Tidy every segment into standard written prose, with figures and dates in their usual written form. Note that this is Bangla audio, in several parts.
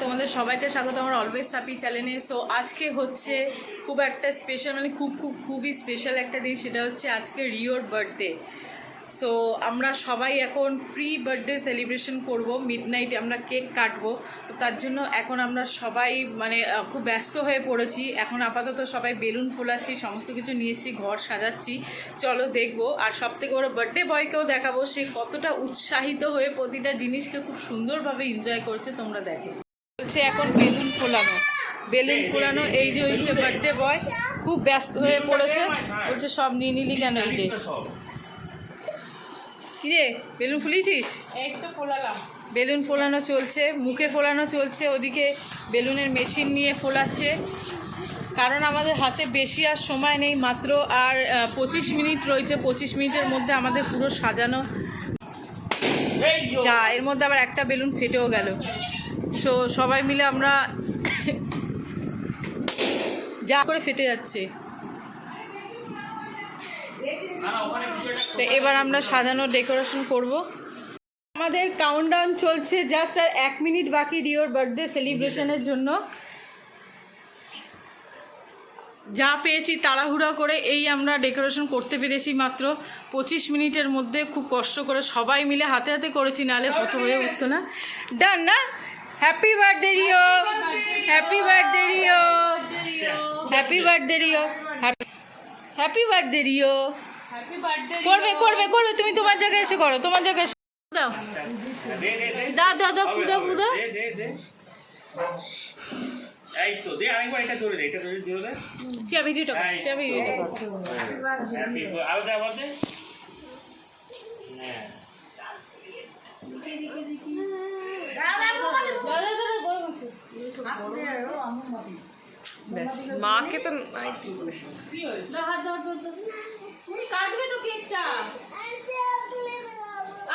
তোমাদের সবাইকে স্বাগত আমার অলওয়েজ হ্যাপি চ্যানেলে। সো আজকে হচ্ছে খুব একটা স্পেশাল, মানে খুবই স্পেশাল একটা দিন, সেটা হচ্ছে আজকে রিওর বার্থডে। সো আমরা সবাই এখন প্রি বার্থডে সেলিব্রেশন করব, মিডনাইটে আমরা কেক কাটবো। তো তার জন্য এখন আমরা সবাই মানে খুব ব্যস্ত হয়ে পড়েছি। এখন আপাতত সবাই বেলুন ফোলাচ্ছি, সমস্ত কিছু নিয়েছি, ঘর সাজাচ্ছি। চলো দেখবো। আর সবথেকে বড় বার্থডে বয়কেও দেখাবো সে কতটা উৎসাহিত হয়ে প্রতিটা জিনিসকে খুব সুন্দরভাবে এনজয় করছে, তোমরা দেখো। হচ্ছে এখন বেলুন ফোলানো। এই যে হচ্ছে বার্থডে বয় খুব ব্যস্ত হয়ে পড়েছে, বলছে সব নিয়ে নিলি কেন? এই যে কি রে, বেলুন ফুলিয়েছিস? এই তো ফোলালাম। বেলুন ফোলানো চলছে, মুখে ফোলানো চলছে, ওদিকে বেলুনের মেশিন নিয়ে ফোলাচ্ছে। কারণ আমাদের হাতে বেশি আর সময় নেই, মাত্র আর 25 মিনিট রয়েছে। 25 মিনিটের মধ্যে আমাদের পুরো সাজানো যা। এর মধ্যে আবার একটা বেলুন ফেটেও গেল। সো সবাই মিলে আমরা যা করে ফেটে যাচ্ছে। তো এবার আমরা সাজানো ডেকোরেশন করব। আমাদের কাউন্টডাউন চলছে, জাস্ট আর 1 মিনিট বাকি রিওর বার্থডে সেলিব্রেশনের জন্য। যা পেয়েছি তাড়াহুড়া করে এই আমরা ডেকোরেশন করতে পেরেছি মাত্র 25 মিনিটের মধ্যে। খুব কষ্ট করে সবাই মিলে হাতে হাতে করেছি, নাহলে হতো হয়ে উঠতো না। ডান না? Happy birthday Rio, happy birthday Rio, happy birthday Rio, happy birthday Rio. করবে তুমি তোমার জায়গায় এসে করো, তোমার জায়গায় এসে দাও। দাও ফুদো। এই তো দে, আরেকবার এটা ধরে দে, এটা ধরে দে। শিয়া ভিডিওটা আলাদা বলতে হ্যাঁ। মাকে তো তুমি কাটবে তো কেকটা।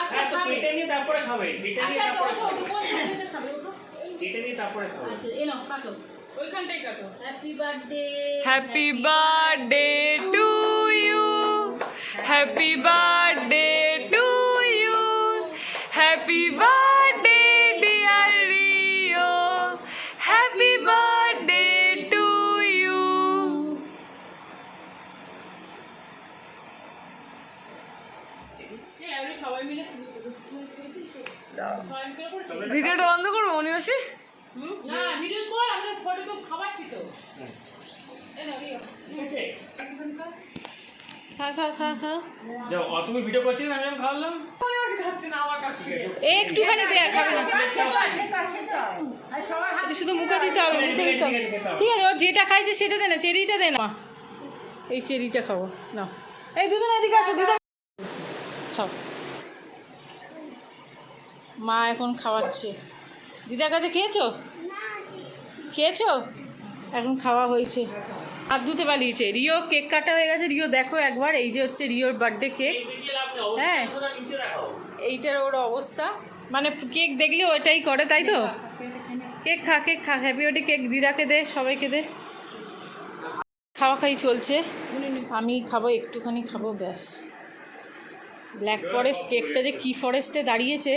আচ্ছা কেটে নিয়ে তারপরে খাবে, কেটে নিয়ে তারপরে খাবে, কেটে নিয়ে তারপরে খাবে। আচ্ছা এই নাও কাটো, ওইখানটাই কাটো। Happy birthday, happy birthday to you, happy birthday to you, happy birthday dear Rio, happy birthday to you. সবাই মিলে ভিডিওটা বন্ধ করবো অনিবাসী? না ভিডিও কর, আমরা ফটো তো খাওয়াচ্ছি তো। খা। যাও, তুমি ভিডিও করছিস না, আমি খাওয়ালাম। অনিবাসী খাচ্ছে না আমার কাছে। একটুখানি দে, খাবে না। শুধু মুখে দিতে হবে, ঠিক আছে। ও যেটা খাইছে সেটা দে না, চেরিটা দে না। এই চেরিটা খাবো না। এই দুজন এদিকে আসো, দিদা খাও। মা এখন খাওয়াচ্ছে। দিদার কাছে খেয়েছো? এখন খাওয়া হয়েছে। হাত ধুতে পালিয়েছে। রিও কেক কাটা হয়ে গেছে। রিও দেখো একবার, এই যে হচ্ছে রিওর বার্থডে কেক। হ্যাঁ, এইটার ওর অবস্থা, মানে কেক দেখলে ওইটাই করে, তাই তো? কেক খা। হ্যাপি বার্থডে কেক দিদাকে দে, সবাইকে দে। খাওয়া চলছে। আমি খাবো, একটুখানি খাবো, ব্যাস। ব্ল্যাক ফরেস্ট কেকটা যে কি ফরেস্টে দাঁড়িয়েছে।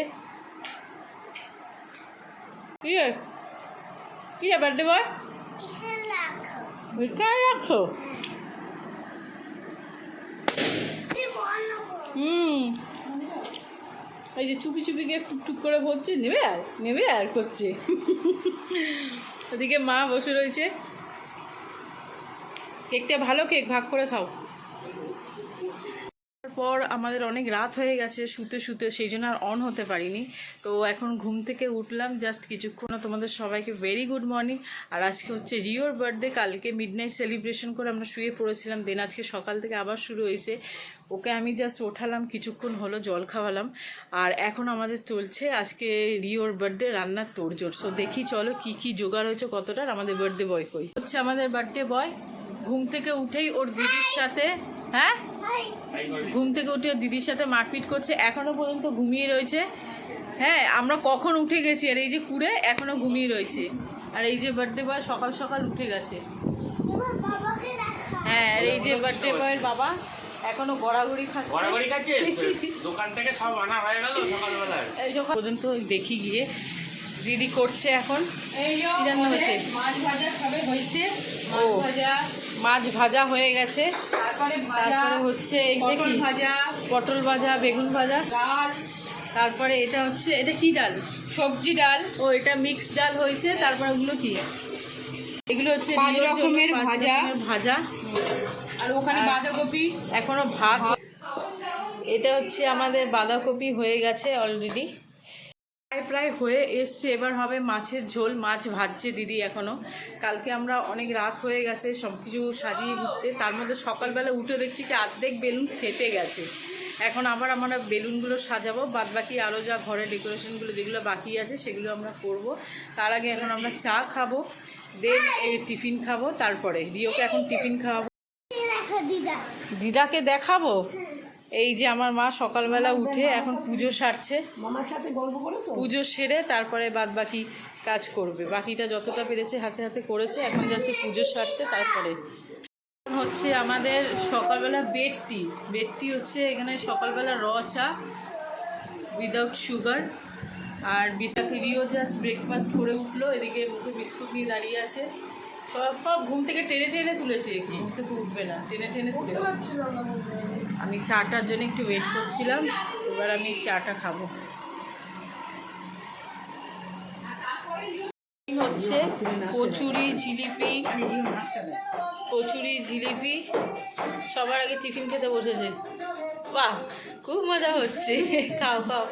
কি রে বার্থডে বয়, রাখো। এই যে চুপি কেক টুকটুক করে ভরছে, নেবে আর করছে। ওদিকে মা বসে রয়েছে। কেকটা ভালো কেক, ভাগ করে খাও। পর আমাদের অনেক রাত হয়ে গেছে শুতে, সেই জন্য আর অন হতে পারিনি। তো এখন ঘুম থেকে উঠলাম জাস্ট কিছুক্ষণ। তোমাদের সবাইকে ভেরি গুড মর্নিং। আর আজকে হচ্ছে রিওর বার্থডে। কালকে মিডনাইট সেলিব্রেশন করে আমরা শুয়ে পড়েছিলাম, দেন আজকে সকাল থেকে আবার শুরু হয়েছে। ওকে আমি জাস্ট ওঠালাম, কিছুক্ষণ হলো জল খাওয়ালাম। আর এখন আমাদের চলছে আজকে রিওর বার্থডে রান্নার তোড়জোড়। সো দেখি চলো কি জোগাড় হয়েছে, কতটার। আমাদের বার্থডে বয় কই হচ্ছে, আমাদের বার্থডে বয় ঘুম থেকে উঠেই ওর দিদির সাথে, হ্যাঁ ঘুম থেকে উঠে দিদির সাথে মারপিট করছে। এখনো পর্যন্ত ঘুমিয়ে রয়েছে। হ্যাঁ, আমরা কখন উঠে গেছি, আর এই যে কুড়ে এখনো ঘুমিয়ে রয়েছে। আর এই যে বার্থডে বয় সকাল উঠে গেছে। হ্যাঁ, আর এই যে বার্থডে বয়ের বাবা এখনো গড়াগড়ি খাচ্ছে। দোকান থেকে সব আনা হয়ে গেল সকালবেলা। এই সকাল পর্যন্ত দেখি গিয়ে। দিদি করছে এখন। এই যে কি রান্না হয়েছে? মাছ ভাজা সবে হয়েছে, ও। মাছ ভাজা, মাছ ভাজা হয়ে গেছে, তারপরে ভাজা, তারপরে হচ্ছে এইটা পটল কি? ভাজা, পটল ভাজা, বেগুন ভাজা, ডাল, তারপরে এটা হচ্ছে, এটা কি ডাল? সবজি ডাল, ও এটা মিক্স ডাল হয়েছে। তারপর ওগুলো কি? এগুলো হচ্ছে 5 রিওর জন্য রকমের 5 ভাজা। রকমের ভাজা। আর ওখানে আর- বাঁধাকপি। এখনো ভাত। এটা হচ্ছে আমাদের বাঁধাকপি হয়ে গেছে অলরেডি, প্রায় প্রায় হয়ে এসছে। এবার হবে মাছের ঝোল। মাছ ভাজছে দিদি এখনো। কালকে আমরা অনেক রাত হয়ে গেছে সব কিছু সাজিয়ে ঘুরতে, তার মধ্যে সকালবেলা উঠে দেখছি কি অর্ধেক বেলুন ফেটে গেছে। এখন আবার আমরা বেলুনগুলো সাজাবো, বাদ বাকি আরও যা ঘরে ডেকোরেশনগুলো যেগুলো বাকি আছে সেগুলো আমরা করব। তার আগে এখন আমরা চা খাবো, দেন এই টিফিন খাবো, তারপরে রিওকে এখন টিফিন খাওয়াবো। দিদাকে দেখাবো। এই যে আমার মা সকালবেলা উঠে এখন পুজো সারছে, পুজো সেরে তারপরে বাদ বাকি কাজ করবে। বাকিটা যতটা পেরেছে হাতে হাতে করেছে, এখন যাচ্ছে পুজো সারতে। তারপরে হচ্ছে আমাদের সকালবেলা বেড টি। বেড টি হচ্ছে এখানে সকালবেলা র চা উইদাউট সুগার। আর রিও জাস্ট ব্রেকফাস্ট করে উঠলো, এদিকে মুখে বিস্কুট নিয়ে দাঁড়িয়ে আছে। সব ঘুম থেকে টেনে টেনে তুলেছে, ঘুম থেকে উঠবে না, টেনে টেনে তুলেছে। আমি চাটার জন্য একটু ওয়েট করছিলাম, এবার আমি চাটা খাবো। হচ্ছে কচুরি জিলিপি, কচুরি জিলিপি সবার আগে টিফিন খেতে বসেছে। বাহ, খুব মজা হচ্ছে। খাও খাও।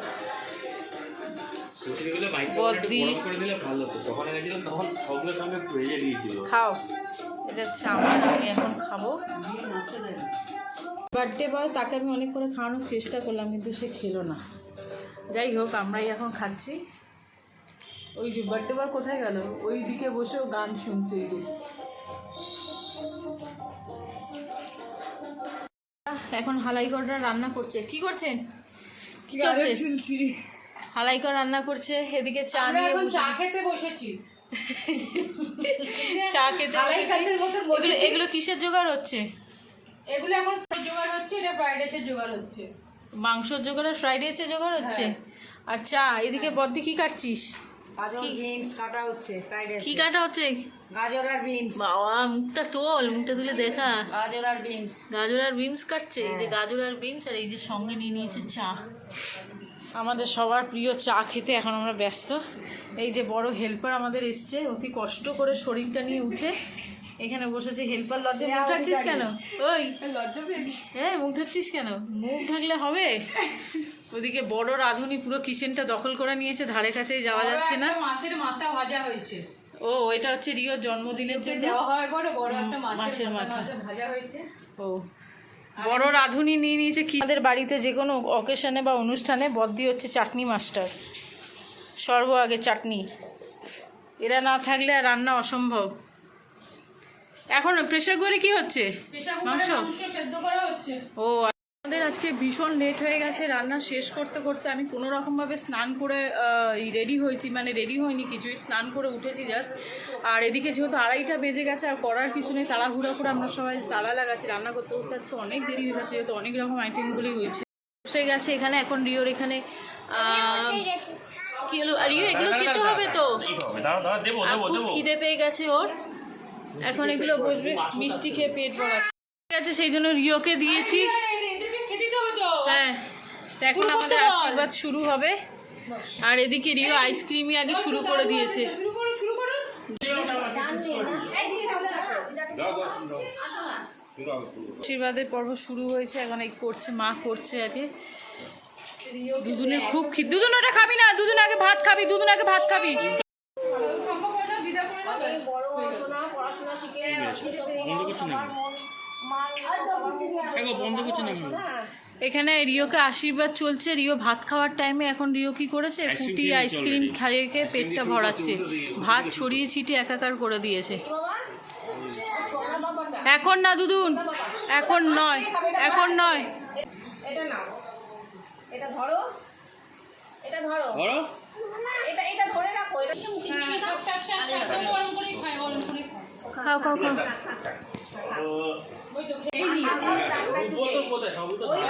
কচুরিগুলো মাইক্রোওয়েভে বদ্দি। গরম করে দিলে ভালো হতো। যখন এনেছিলাম তখন সবগুলোর সঙ্গে একটু ভেজে দিয়েছিল। খাও, এটা হচ্ছে আমার, আমি এখন খাবো। বার্থডে বয় তাকে আমি অনেক করে খাওয়ানোর চেষ্টা করলাম, কিন্তু সে খেলো না। যাই হোক, আমরাই এখন খাচ্ছি। ওই যে বার্থডে বয় কোথায় গেল? ওই দিকে বসেও গান শুনছে। এই যে এখন হালাইকরটা রান্না করছে। কি করছেন? কি চলছে? হালাইকর রান্না করছে, এদিকে চা আমরা নিয়ে এখন বসে- চা খেতে বসেছি। চা খেতে হালাই বসেছি। খাতের মতো এগুলো কিসের জোগাড় হচ্ছে? এগুলো এখন জোগাড় হচ্ছে, এটা ফ্রাইড রাইসের জোগাড় হচ্ছে। মাংসর জোগাড় আর ফ্রাইড রাইসের জোগাড় হচ্ছে। আর চা এদিকে বদ্দি কি কাটছিস? গাজর বিনস কাটা হচ্ছে, ফ্রাইড রাইস। কি কাটা হচ্ছে? গাজর আর বিনস, বাবা, মুখটা তোল, মুখটা তুলে দেখা। গাজর আর বিনস। গাজর আর বিমস কাটছে। এই যে গাজর আর বিমস, আর এই যে সঙ্গে নিয়ে নিয়েছে চা। আমাদের সবার প্রিয় চা খেতে এখন আমরা ব্যস্ত। এই যে বড় হেল্পার আমাদের এসছে, অতি কষ্ট করে শরীরটা নিয়ে উঠে এখানে বসেছে। হেল্পার লজ্জা মুখ ঢাকছিস কেন? ওই হ্যাঁ, মুখ ঢাকছিস কেন? মুখ ঢাকলে হবে? ওদিকে বড় রাঁধুনি পুরো কিচেনটা দখল করে নিয়েছে, ধারে কাছেই যাওয়া যাচ্ছে না। একটা মাছের মাথা ভাজা হয়েছে। ও, এটা হচ্ছে রিওর জন্মদিনের জন্য দেওয়া হয় বড় বড় একটা মাছের মাছের মাথা। মাথা ভাজা হয়েছে। ও, বড় রাঁধুনি নিয়ে নিয়েছে কি। আমাদের বাড়িতে যে কোনো অকেশনে বা অনুষ্ঠানে বদ্দি হচ্ছে চাটনি মাস্টার। সর্ব আগে চাটনি, এরা না থাকলে আর রান্না অসম্ভব। এখন প্রেশার কুকারে কি হচ্ছে? প্রেসার মাংস? কুকারে মাংস সেদ্ধ করা হচ্ছে। ও, আমাদের আজকে ভীষণ লেট হয়ে গেছে রান্না শেষ করতে করতে। আমি কোনো রকমভাবে স্নান করে রেডি হয়েছি, মানে রেডি হয়নি কিছুই, স্নান করে উঠেছি জাস্ট। আর এদিকে যেহেতু 2:30টা বেজে গেছে, আর করার কিছু নেই, তাড়াহুড়া করে আমরা সবাই তালা লাগাচ্ছি। রান্না করতে করতে আজকে অনেক দেরি হয়ে গেছে, যেহেতু অনেক রকম আইটেমগুলি হয়েছে। বসে গেছে এখানে এখন রিওর এখানে কি হলো? আর রিও এগুলো খেতে হবে তো, দেবো আর দেবো খুব দেবো। খিদে পেয়ে গেছে ওর। এখন এগুলো বসবে, মিষ্টি খেয়ে পেট ভরা ঠিক আছে, সেই জন্য রিওকে দিয়েছি। এদেরকে খেতে হবে তো। হ্যাঁ, তো এখন আমাদের আশীর্বাদ শুরু হবে। আর এদিকে রিও আইসক্রিমই আগে শুরু করে দিয়েছে। শুরু করো শুরু করো। আশীর্বাদের পর্ব শুরু হয়েছে, এখন এই করছে, মা করছে আগে। দুজনের খুব খিদে। দুজন ওটা খাবি না, দুজন আগে ভাত খাবি, দুজন আগে ভাত খাবি। সম্ভব হয় না দিদা করে নেবে। বড় সোনা পড়াশোনা শিখে বন্ধ করছে নাকি? বন্ধ করছে নাকি? এখানে রিওকে আশীর্বাদ চলছে। রিও ভাত খাওয়ার টাইমে এখন রিও কি করেছে, ফুটি আইসক্রিম খাইয়ে খেয়ে পেটটা ভরাচ্ছে। ভাত ছড়িয়ে ছিটিয়ে একাকার করে দিয়েছে। এখন না দুদুন, এখন নয়, এখন নয়। এটা নাও, এটা ধরো, এটা ধরো, ধরো। এটা ধরে রাখো। এটা হ্যাঁ, একদম গরম করেই খায়, গরম করেই খায়। খাও খাও খাও। ওই তো খেয়েই নিয়েছে। বোতল কোথায়? সবই তো ধরা।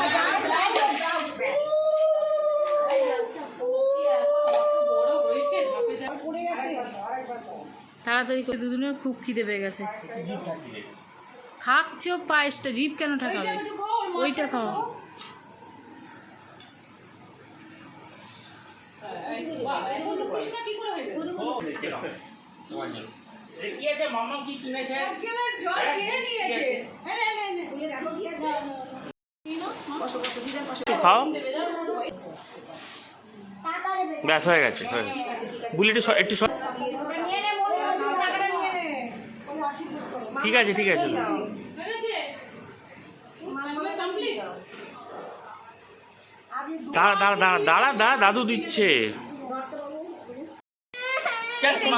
কত বড় হয়েছে ধাপে ধাপে। তাড়াতাড়ি করে, দুজনের খুব খিদে পেয়ে গেছে। খাচ্ছেও পায়েসটা, জিভ কেন ঠাকাবে? ওইটা খাও। কি আছে মামা, কি কিনেছে? খাও, ব্যাস হয়ে গেছে। বুলেট একটু ঠিক আছে, ঠিক আছে। দাঁড়া দাঁড়া দাঁড়া দাঁড়া দাঁড়া, দাদু দিচ্ছে।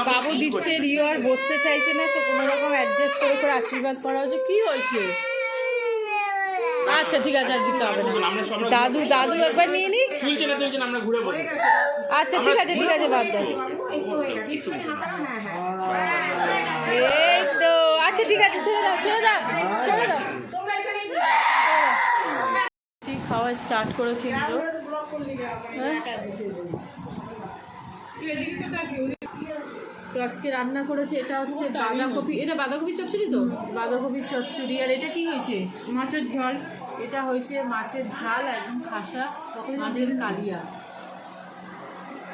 বাবু দিচ্ছে, রিও আর বসতে চাইছে না, সে কোনো রকম অ্যাডজাস্ট করে করে আশীর্বাদ করা হচ্ছে। কি হয়েছে? আচ্ছা ঠিক আছে, আর দিতে হবে না। দাদু দাদু একবার নিয়ে নি। আমরা ঘুরে বলি। আচ্ছা ঠিক আছে, ঠিক আছে, বাদ দাও। এই তো, আচ্ছা ঠিক আছে, ছেড়ে দাও ছেড়ে দাও ছেড়ে দাও। খাওয়া স্টার্ট করেছি। তো আজকে রান্না করেছে, এটা হচ্ছে বাঁধাকপি, এটা বাঁধাকপি চচ্চড়ি তো, বাঁধাকপির চচ্চড়ি। আর এটা কি হয়েছে? মাছের ঝোল। এটা হয়েছে মাছের ঝাল, একদম খাসা মাছের কালিয়া।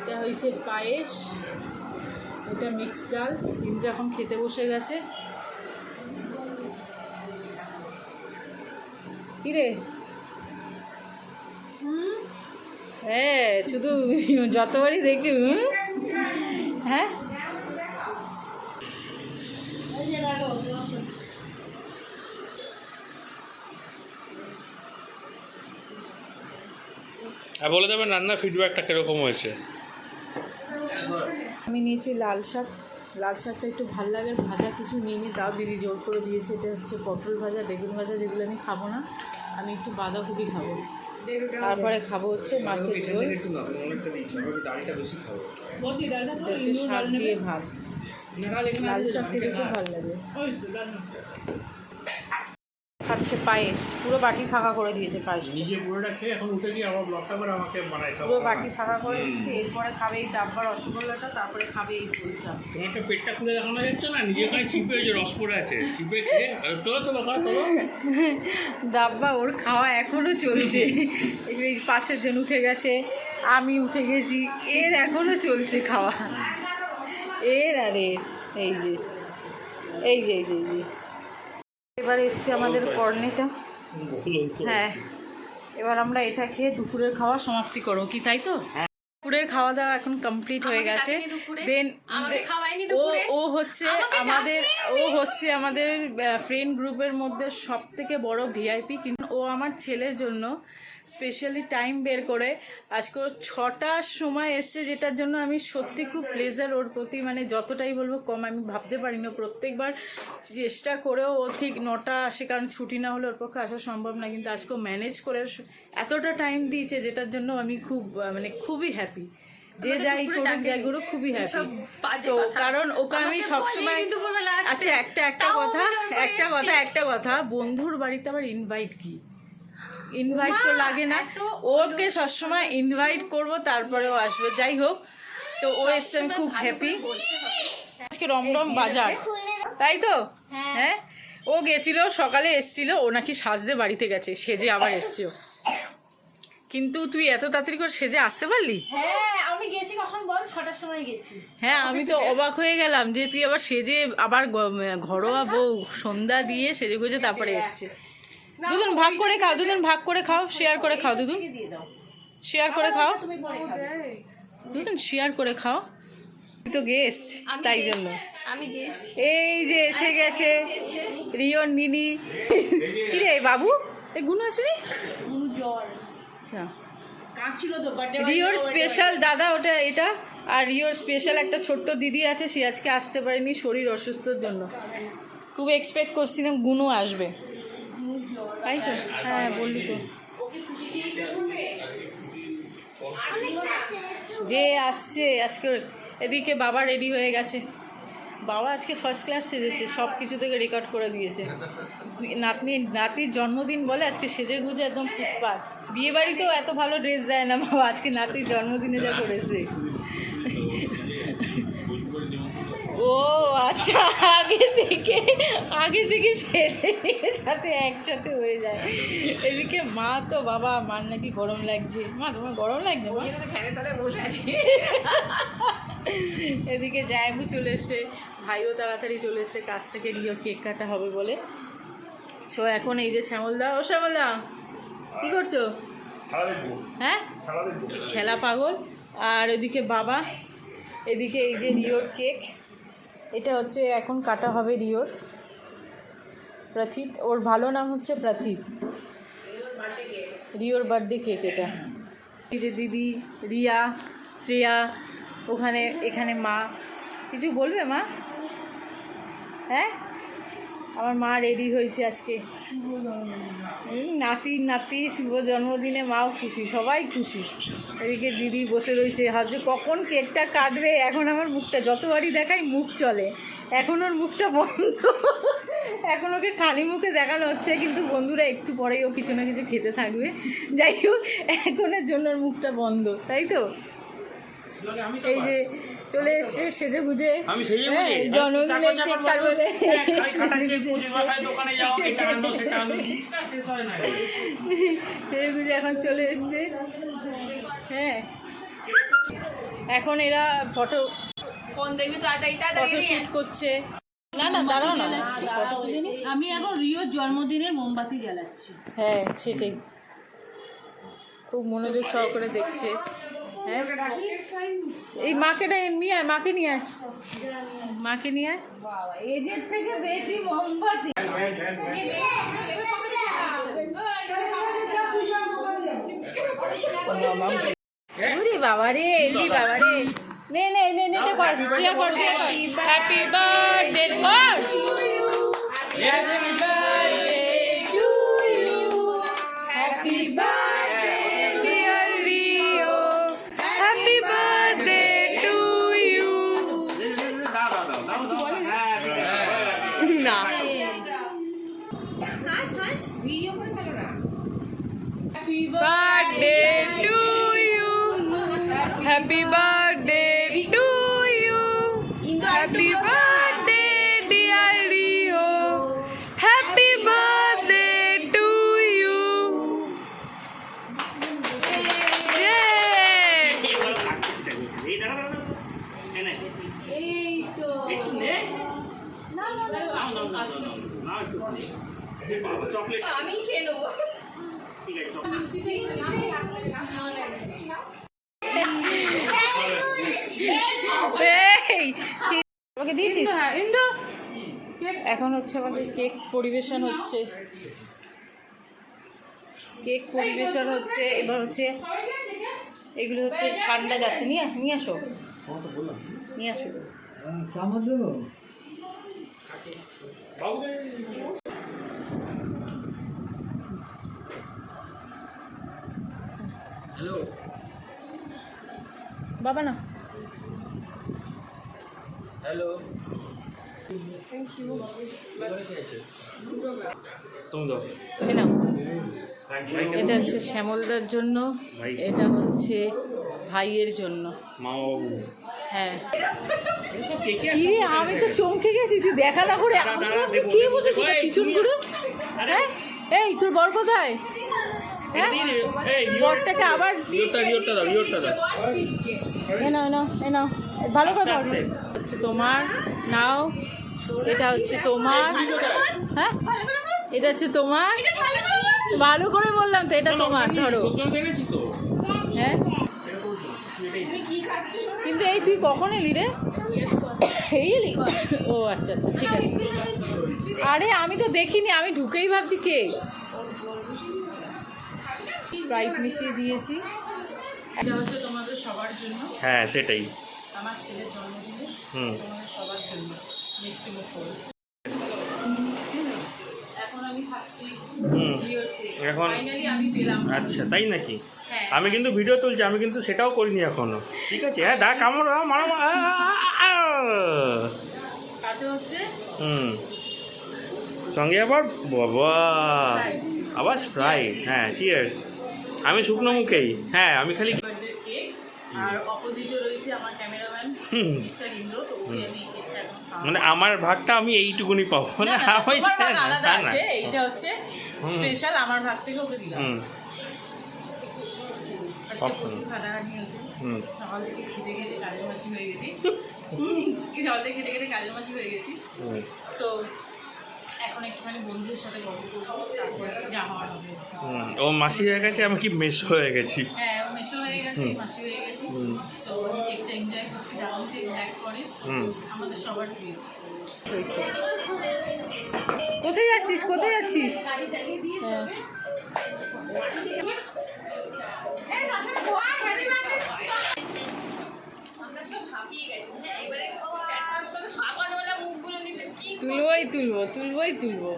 এটা হয়েছে পায়েস, এটা মিক্স ডাল। কিন্তু এখন খেতে বসে গেছে। কি রে? হ্যাঁ, শুধু যতবারই দেখছি হ্যাঁ। আর বলে দেবেন রান্নার ফিডব্যাকটা কিরকম হয়েছে। আমি নিয়েছি লাল শাক। লাল শাকটা একটু ভাল লাগে, ভাজা কিছু নিয়ে নিই, তাও দিদি জোর করে দিয়েছে। এটা হচ্ছে পটল ভাজা, বেগুন ভাজা, যেগুলো আমি খাবো না। আমি একটু বাঁধাকপি খাবো, তারপরে খাবো হচ্ছে মাছের ঝোল, হচ্ছে শাক দিয়ে ভাত। লাল শাক খেতে খুব ভালো লাগে। খাচ্ছে পায়েস, পুরো বাটি ফাঁকা করে দিয়েছে পায়েস। নিজে পুরোটা খেয়ে এখন উঠে গিয়ে আবার ব্লগটা করে আমাকে বানাইতে হবে। পুরো বাটি ফাঁকা করে দিয়েছে। এরপরে খাবে এই ডাব্বার রসগোল্লাটা, তারপরে খাবে এই ঝোলটা। তোমার তো পেটটা খুলে দেখানো যাচ্ছে না, নিজে ওখানে চিপে যে রস পড়ে আছে, চিপে খেয়ে তোলো তোলো খাওয়া তোলো। ডাব্বা ওর খাওয়া এখনো চলছে। এই পাশের জন উঠে গেছে, আমি উঠে গেছি, এর এখনো চলছে খাওয়া। এর আরে এই যে এই যে এই যে এই যে এবার এসছে আমাদের কর্নেটা। হ্যাঁ, এবার আমরা এটা খেয়ে দুপুরের খাওয়া সমাপ্তি করবো, কি তাই তো? দুপুরের খাওয়া দাওয়া এখন কমপ্লিট হয়ে গেছে। দেন ও হচ্ছে আমাদের ফ্রেন্ড গ্রুপের মধ্যে সব থেকে বড় ভিআইপি। কিন্তু ও আমার ছেলের জন্য স্পেশালি টাইম বের করে আজকে ও 6টার সময় এসছে, যেটার জন্য আমি সত্যি খুব প্লেজার ওর প্রতি, মানে যতটাই বলবো কম। আমি ভাবতে পারি না, প্রত্যেকবার চেষ্টা করেও ও ঠিক 9টা আসে, কারণ ছুটি না হলে ওর পক্ষে আসা সম্ভব না। কিন্তু আজকে ম্যানেজ করে এতটা টাইম দিয়েছে, যেটার জন্য আমি খুব মানে খুবই হ্যাপি। যে যাই করুক যাই করুক খুবই হ্যাপি। তো কারণ ওকে আমি সবসময়, আচ্ছা একটা কথা, বন্ধুর বাড়িতে আবার ইনভাইট কি, ইনভাইট তো লাগে না। ওকে সবসময় ইনভাইট করব, তারপরেও আসবে। যাই হোক, তো ও এসছে, আমি খুব হ্যাপি। আজকে রমরম বাজার, তাই তো? হ্যাঁ, ও গেছিল সকালে, এসছিল, ও নাকি সাজতে বাড়িতে গেছে, সেজে আবার এসছে। কিন্তু তুই এত তাড়াতাড়ি করে সেজে আসতে পারলি? হ্যাঁ, আমি গেছি কখন বল? 6টার সময় গেছি। হ্যাঁ, আমি তো অবাক হয়ে গেলাম যে তুই আবার সেজে, আবার ঘরোয়া বউ সন্ধ্যা দিয়ে সেজে গুজে তারপরে এসছে। দুজন ভাগ করে খাও, দুজন ভাগ করে খাও, শেয়ার করে খাও, দুজন শেয়ার করে খাও, দুজন শেয়ার করে খাও। তুই তো গেস্ট, তাই জন্য। আমি গেস্ট। এই যে এসে গেছে রিওর নিনি। কি রে বাবু, এই গুণ আসেনি? আচ্ছা, রিওর স্পেশাল দাদা ওটা, এটা। আর রিওর স্পেশাল একটা ছোট্ট দিদি আছে, সে আজকে আসতে পারেনি শরীর অসুস্থর জন্য। খুব এক্সপেক্ট করছিলাম গুণও আসবে, তাই তো? হ্যাঁ, বললি তো যে আসছে আজকে। এদিকে বাবা রেডি হয়ে গেছে, বাবা আজকে ফার্স্ট ক্লাস সেজেছে, সব কিছু থেকে রেকর্ড করে দিয়েছে। নাতির জন্মদিন বলে আজকে সেজে গুজে একদম ফুটপাত। বিয়ে বাড়িতেও এত ভালো ড্রেস দেয় না বাবা, আজকে নাতির জন্মদিনে যা করেছে। আচ্ছা আগে থেকে সেরে নিয়ে যাতে একসাথে হয়ে যায়। এদিকে মা তো বাবা, মার নাকি গরম লাগছে। মা তোমার গরম লাগছে? এদিকে জায়গু চলে এসছে, ভাইও তাড়াতাড়ি চলে এসছে কাছ থেকে, রিও কেক কাটা হবে বলে। সো এখন এই যে শ্যামলদা, ও শ্যামলদা কী করছো? হ্যাঁ, খেলা পাগল। আর এদিকে বাবা, এদিকে এই যে রিওর কেক, এটা হচ্ছে এখন কাটা হবে রিওর। প্রথিত, ওর ভালো নাম হচ্ছে প্রথিত, রিওর বার্থডে কেক এটা। এই যে দিদি, রিয়া, শ্রেয়া, ওখানে এখানে মা। কিছু বলবে মা? হ্যাঁ, আমার মা রেডি হয়েছে আজকে। নাতি শুভ জন্মদিনে মাও খুশি, সবাই খুশি। এদিকে দিদি বসে রয়েছে, ভাবছে কখন কেকটা কাটবে। এখন আমার মুখটা যতবারই দেখাই মুখ চলে, এখন ওর মুখটা বন্ধ। এখন ওকে খালি মুখে দেখানো হচ্ছে, কিন্তু বন্ধুরা একটু পরেই ও কিছু না কিছু খেতে থাকবে। যাই হোক, এখনের জন্য ওর মুখটা বন্ধ, তাই তো? এই যে চলে এসছে সেজে গুজে, জন্মদিনের কেক কাটবে। সেজে গুজে এখন চলে এসছে। হ্যাঁ, এখন এরা ফটো শুট করছে। না না, দাঁড়াও না, আমি এখন রিওর জন্মদিনের মোমবাতি জ্বালাচ্ছি। হ্যাঁ সেটাই, খুব মনোযোগ সহকারে দেখছে। হ্যাঁ, এই মাকে নিয়ে আয়, মাকে নিয়ে আস, মাকে নিয়ে আয়। বাবা, এজের থেকে বেশি মোমবাতি। ওরে বাবা রে, বাবা রে, নে নে নে নে, এটা কর, শেয়ার কর, শেয়ার কর। হ্যাপি বার্থডে কর। Happy birthday to you, happy birthday dear Rio, happy birthday to you. না, happy birthday to you, happy birthday to you, happy birthday dear Rio, happy birthday to you. Chocolate আমি খেয়ে নেবো। ঠিক আছে, আমাকে দিয়েছিস? এখন হচ্ছে আমাদের কেক পরিবেশন হচ্ছে, কেক পরিবেশন হচ্ছে। এবার হচ্ছে এগুলো হচ্ছে ঠান্ডা যাচ্ছে, নিয়ে আসো, নিয়ে আসো। হ্যালো বাবা না, হ্যালো, থ্যাংক ইউ। তুমি দাও। এ নাও। এটা হচ্ছে শ্যামলদার জন্য, এটা হচ্ছে ভাইয়ের জন্য। মা বাবু, হ্যাঁ, এসব কে কে কি রে, আমি তো চমকে গেছি, তুই দেখা না করে কে বসেছি পিছন করে। হ্যাঁ, এই তোর বর কোথায়? হ্যাঁ, বরটাকে আবার রিওরটা দাও। এ নাও, ভালো কথা হচ্ছে তোমার, নাও। এটা হচ্ছে তোমার, হ্যাঁ এটা হচ্ছে তোমার, ভালো করে বললাম তো, এটা তোমার, ধরো। হ্যাঁ, কিন্তু এই তুই কখন এলি রে? এই এলি? ও আচ্ছা আচ্ছা, ঠিক আছে। আরে আমি তো দেখিনি, আমি ঢুকেই ভাবছি কে। স্প্রাইট মিশিয়ে দিয়েছি। এটা হচ্ছে তোমাদের সবার জন্য। হ্যাঁ সেটাই, আমার ছেলের জন্মদিনে তোমাদের সবার জন্য মিষ্টি মুখ করে। এখন আমি খাচ্ছি এখন ফাইনালি আমি পেলাম। আচ্ছা, তাই নাকি? হ্যাঁ, আমি কিন্তু ভিডিও তুলছি, আমি কিন্তু সেটাও করিনি এখনো। ঠিক আছে, হ্যাঁ দা কামড় মারো। তাতে হচ্ছে সঙ্গে আবার বাবা, আবার স্প্রাইট। হ্যাঁ, চিয়ার্স। আমি শুকনো মুখেই, হ্যাঁ আমি খালি। বার্থডে কেক, আর অপোজিটে রয়েছে আমার ক্যামেরাম্যান মিস্টার ইন্দ্র, তো ওকে আমি কেকটা এখন মানে আমার ভাগটা আমি এইটুকুনি পাবো না, আমি তোমার ভাগ আলাদা না, না। আছে, এইটা হচ্ছে স্পেশাল আমার ভাগ থেকে ওকে দিলাম। হুম আজকে কখন? প্রচুর খাটাখাটনি হয়েছে। হুম সকাল থেকে খেটে খেটে কাজের মাসি হয়ে গেছি। সকাল থেকে খেটে খেটে কাজের মাসি হয়ে গেছি। হুম সো এখন একটুখানি বন্ধুদের সাথে গল্প করবো, তারপরে যা হওয়ার হবে। ও মাসি হয়ে গেছে, আমি কি মেস হয়ে গেছি। হ্যাঁ, ও মেশো হয়ে গেছে, মাসি হয়ে গেছে। সো কেকটা এনজয় করছি, ডাউন কেক, ব্ল্যাক ফরেস্ট, আমাদের সবার প্রিয়। কোথায় যাচ্ছিস, কোথায় যাচ্ছিস? তুলবোই তুলবো, তুলবোই তুলবো।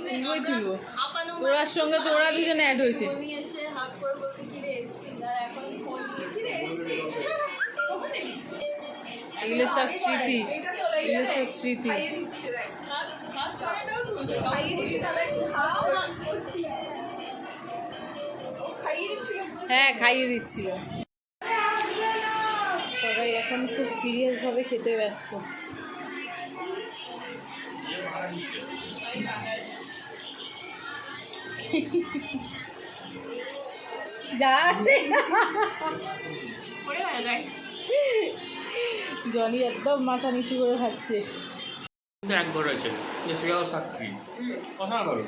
তুলবোই তুলবো। তোরার সঙ্গে তো ওরা দুজনে অ্যাড হয়েছে। এগুলো সব স্মৃতি, এগুলো সব স্মৃতি। হ্যাঁ, খাইয়ে দিচ্ছিল। সবাই এখন খুব সিরিয়াস ভাবে খেতে ব্যস্ত। জনি একদম মাথা নিচু করে খাচ্ছে। একবার হয়েছে সেও সাক্ষী কথা বলো,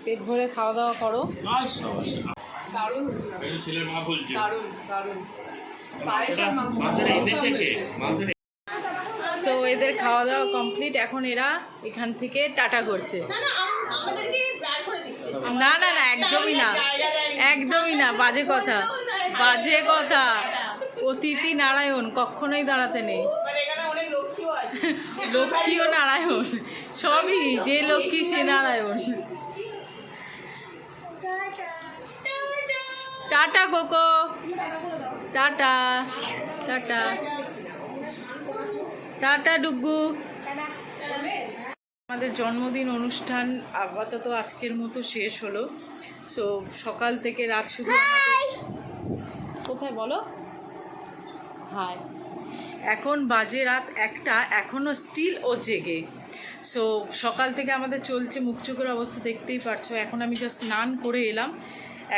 পেট ভরে খাওয়া দাওয়া করো। দারুণ এই ছেলের মা বলছে দারুণ দারুণ পায়েস আর মাংস মাংসটা এনেছে কে, মাংসটা তো এদের খাওয়া দাওয়া কমপ্লিট, এখন এরা এখান থেকে টাটা করছে। না না না, একদমই না, একদমই না, বাজে কথা, বাজে কথা। অতিথি নারায়ণ, কখনোই দাঁড়াতে নেই। লক্ষ্মীও নারায়ণ, সবই, যে লক্ষ্মী সে নারায়ণ। টাটা কোকো, টাটা টাটা টাটা ডুগু। আমাদের জন্মদিন অনুষ্ঠান আপাতত আজকের মতো শেষ হলো। সো সকাল থেকে রাত শুধু কোথায় বলো, হাই, এখন বাজে রাত 1টা, এখনও স্টিল ও জেগে। সো সকাল থেকে আমাদের চলছে, মুখ চোখের অবস্থা দেখতেই পারছো। এখন আমি জাস্ট স্নান করে এলাম,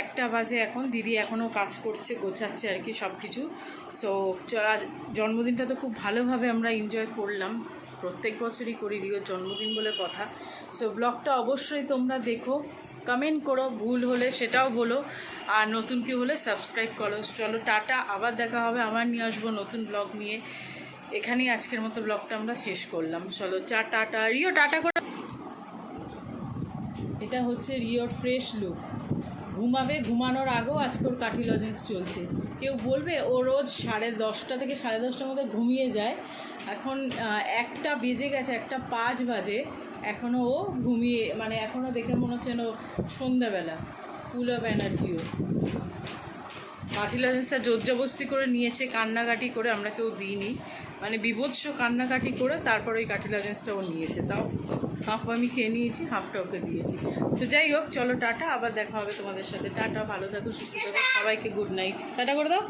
1টা বাজে এখন। দিদি এখনও কাজ করছে, গোছাচ্ছে আর কি সব কিছু। সো জন্মদিনটা তো খুব ভালোভাবে আমরা এনজয় করলাম, প্রত্যেক বছরই করি রিওর জন্মদিন বলে কথা। সো ব্লগটা অবশ্যই তোমরা দেখো, কমেন্ট করো, ভুল হলে সেটাও বলো, আর নতুন কেউ হলে সাবস্ক্রাইব করো। চলো টাটা, আবার দেখা হবে, আবার নিয়ে আসবো নতুন ব্লগ নিয়ে। এখানেই আজকের মতো ব্লগটা আমরা শেষ করলাম। চলো টাটা। রিও টাটা করে। এটা হচ্ছে রিওর ফ্রেশ লুক। ঘুমাবে, ঘুমানোর আগেও আজকে ওর কাঠি লজেন্স চলছে। কেউ বলবে ও রোজ 10:30 থেকে 10:30টার মধ্যে ঘুমিয়ে যায়, এখন 1টা বেজে গেছে, 1:05 বাজে, এখনও ও ঘুমিয়ে, মানে এখনও দেখে মনে হচ্ছে যেন সন্ধ্যাবেলা, ফুল অফ এনার্জিও। কাঠি লজেন্সটা জোরজবস্তি করে নিয়েছে, কান্নাকাটি করে, আমরা কেউ দিইনি, মানে বিভৎস কান্নাকাটি করে তারপর ওই কাঠি লজেন্সটা ও নিয়েছে। তাও হাফ আমি খেয়ে নিয়েছি, হাফটা ওকে দিয়েছি। সো যাই হোক, চলো টাটা, আবার দেখা হবে তোমাদের সাথে। টাটা, ভালো থাকো, সুস্থ থাকো, সবাইকে গুড নাইট, টাটা করে দাও।